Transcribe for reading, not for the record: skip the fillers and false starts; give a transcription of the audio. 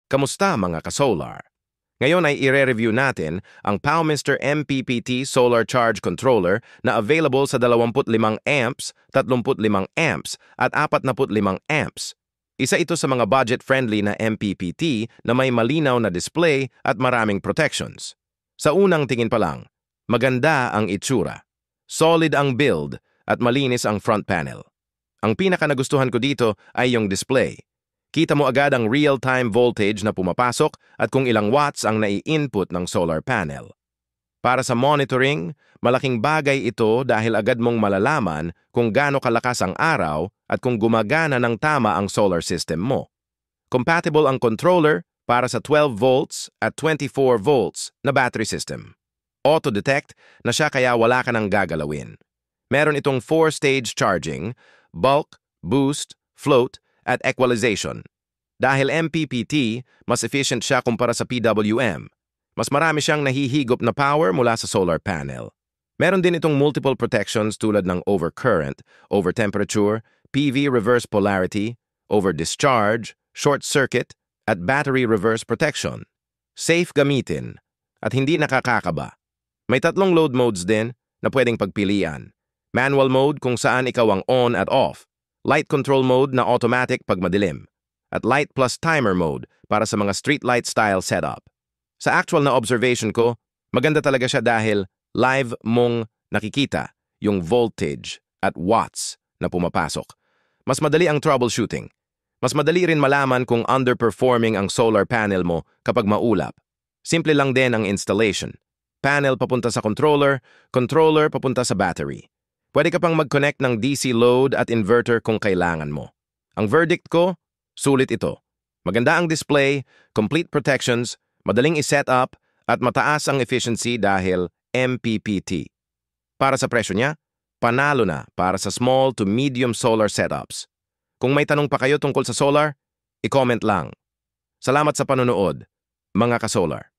Kamusta mga ka-solar? Ngayon ay ire-review natin ang Powmister MPPT Solar Charge Controller na available sa 25 amps, 35 amps at 45 amps. Isa ito sa mga budget-friendly na MPPT na may malinaw na display at maraming protections. Sa unang tingin pa lang, maganda ang itsura. Solid ang build at malinis ang front panel. Ang pinaka nagustuhan ko dito ay yung display. Kita mo agad ang real-time voltage na pumapasok at kung ilang watts ang nai-input ng solar panel. Para sa monitoring, malaking bagay ito dahil agad mong malalaman kung gaano kalakas ang araw at kung gumagana ng tama ang solar system mo. Compatible ang controller para sa 12 volts at 24 volts na battery system. Auto-detect na siya kaya wala ka nang gagalawin. Meron itong 4-stage charging, bulk, boost, float, at equalization. Dahil MPPT, mas efficient siya kumpara sa PWM. Mas marami siyang nahihigop na power mula sa solar panel. Meron din itong multiple protections tulad ng overcurrent, overtemperature, PV reverse polarity, overdischarge, short circuit, at battery reverse protection. Safe gamitin at hindi nakakakaba. May 3 load modes din na pwedeng pagpilian. Manual mode kung saan ikaw ang on at off. Light control mode na automatic pag madilim. At light plus timer mode para sa mga street light style setup. Sa actual na observation ko, maganda talaga siya dahil live mong nakikita yung voltage at watts na pumapasok. Mas madali ang troubleshooting. Mas madali rin malaman kung underperforming ang solar panel mo kapag maulap. Simple lang din ang installation. Panel papunta sa controller, controller papunta sa battery. Pwede ka pang mag-connect ng DC load at inverter kung kailangan mo. Ang verdict ko, sulit ito. Maganda ang display, complete protections, madaling i-set up, at mataas ang efficiency dahil MPPT. Para sa presyo niya, panalo na para sa small to medium solar setups. Kung may tanong pa kayo tungkol sa solar, i-comment lang. Salamat sa panonood, mga ka-solar.